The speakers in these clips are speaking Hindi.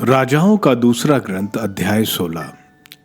राजाओं का दूसरा ग्रंथ अध्याय 16।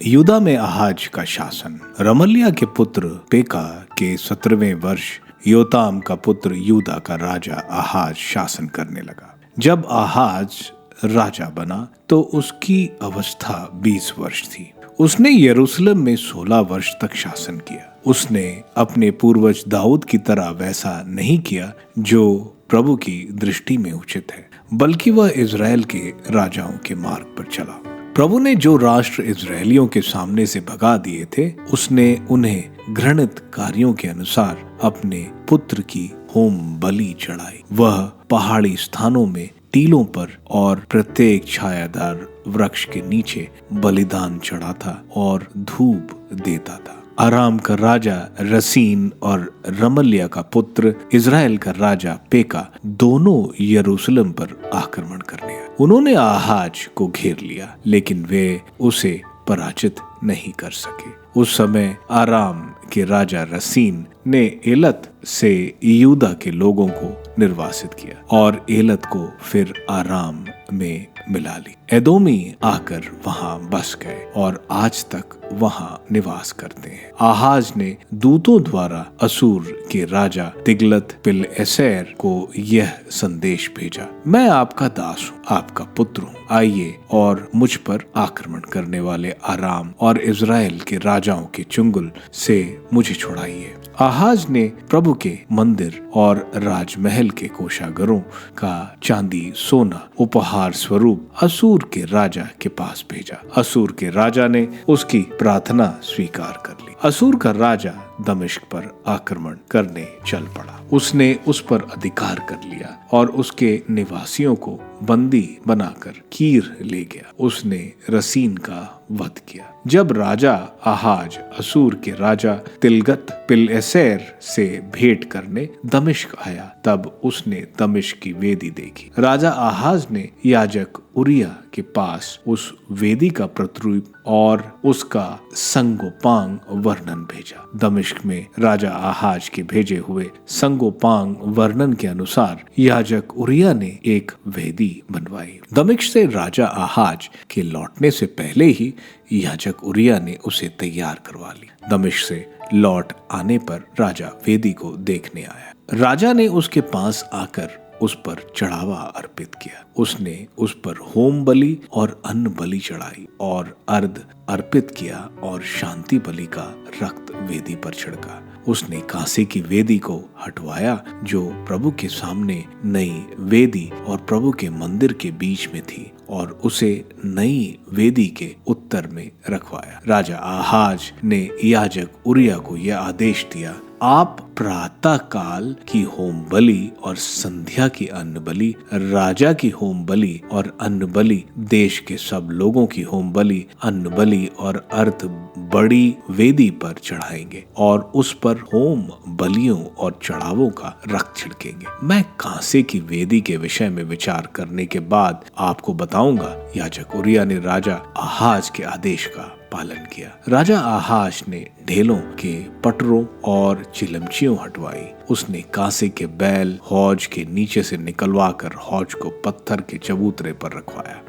यूदा में आहाज का शासन। रमल्याह के पुत्र पेका के 17वें वर्ष योताम का पुत्र यूदा का राजा आहाज शासन करने लगा। जब आहाज राजा बना तो उसकी अवस्था 20 वर्ष थी। उसने यरूशलेम में 16 वर्ष तक शासन किया। उसने अपने पूर्वज दाऊद की तरह वैसा नहीं किया जो प्रभु की दृष्टि में उचित है, बल्कि वह इज़राइल के राजाओं के मार्ग पर चला। प्रभु ने जो राष्ट्र इज़राइलियों के सामने से भगा दिए थे, उसने उन्हें घृणित कार्यों के अनुसार अपने पुत्र की होम बलि चढ़ाई। वह पहाड़ी स्थानों में टीलों पर और प्रत्येक छायादार वृक्ष के नीचे बलिदान चढ़ाता और धूप देता था। अराम का राजा रसीन और रमल्याह का पुत्र इज़राइल का राजा पेका दोनों यरूशलेम पर आक्रमण करने आए। उन्होंने आहाज को घेर लिया, लेकिन वे उसे पराजित नहीं कर सके। उस समय आराम के राजा रसीन ने एलत से यूदा के लोगों को निर्वासित किया और एलत को फिर आराम में मिला ली। एदोमी आकर वहां बस गए और आज तक वहां निवास करते हैं। आहाज ने दूतों द्वारा असूर के राजा तिग्लत पिलेसेर को यह संदेश भेजा, मैं आपका दास हूँ, आपका पुत्र हूँ। आइए और मुझ पर आक्रमण करने वाले आराम और इज़राइल के राजाओं के चुंगल से मुझे छुड़ाइए। आहाज ने प्रभु के मंदिर और राजमहल के कोषागारों का चांदी सोना उपहार स्वरूप असूर के राजा के पास भेजा। असूर के राजा ने उसकी प्रार्थना स्वीकार कर ली। असूर का राजा दमिश्क पर आक्रमण करने चल पड़ा। उसने उस पर अधिकार कर लिया और उसके निवासियों को बंदी बनाकर कीर ले गया। उसने रसीन का वध किया। जब राजा आहाज असूर के राजा तिलगत पिलेसेर से भेंट करने दमिश्क आया, तब उसने दमिश्क की वेदी देखी। राजा आहाज ने याजक उरिया के पास उस वेदी का प्रतिरूप और उसका संगोपांग वर्णन भेजा। दमिश्क में राजा आहाज के भेजे हुए संगोपांग वर्णन के अनुसार याजक उरिया ने एक वेदी बनवाई। दमिश्क से राजा आहाज के लौटने से पहले ही याजक उरिया ने उसे तैयार करवा ली। दमिश्क से लौट आने पर राजा वेदी को देखने आया। राजा ने उसके पास आकर उस पर चढ़ावा अर्पित किया। उसने उस पर होम बलि और अन्न बलि चढ़ाई और अर्घ अर्पित किया और शांति बलि का रक्त वेदी पर छिड़का। उसने कांसे की वेदी को हटवाया जो प्रभु के सामने नई वेदी और प्रभु के मंदिर के बीच में थी, और उसे नई वेदी के उत्तर में रखवाया। राजा आहाज ने याजक उरिया को यह आदेश दिया, आप प्रातः काल की होम बलि और संध्या की अन्न बलि, राजा की होम बलि और अन्न बलि, देश के सब लोगों की होम बलि, अन्न बलि और अर्थ बड़ी वेदी पर चढ़ाएंगे और उस पर होम बलियों और चढ़ावों का रक्त छिड़केंगे। मैं कांसे की वेदी के विषय में विचार करने के बाद आपको बताऊंगा। याजक उरिया ने राजा आहाज के आदेश का पालन किया। राजा आहाज ने ढेलों के पटरों और चिलमचियों हटवाई। उसने कांसे के बैल हौज के नीचे से निकलवा कर हौज को पत्थर के चबूतरे पर रखवाया।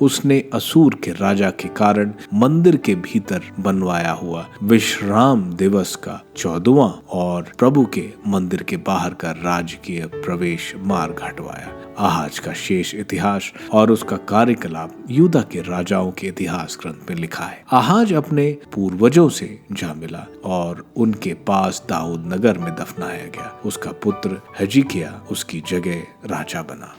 उसने असूर के राजा के कारण मंदिर के भीतर बनवाया हुआ विश्राम दिवस का 14वां और प्रभु के मंदिर के बाहर का राजकीय प्रवेश मार्ग हटवाया। आहाज का शेष इतिहास और उसका कार्यकलाप यूदा के राजाओं के इतिहास ग्रंथ में लिखा है। आहाज अपने पूर्वजों से जा मिला और उनके पास दाऊद नगर में दफनाया गया। उसका पुत्र हिजकिय्याह उसकी जगह राजा बना।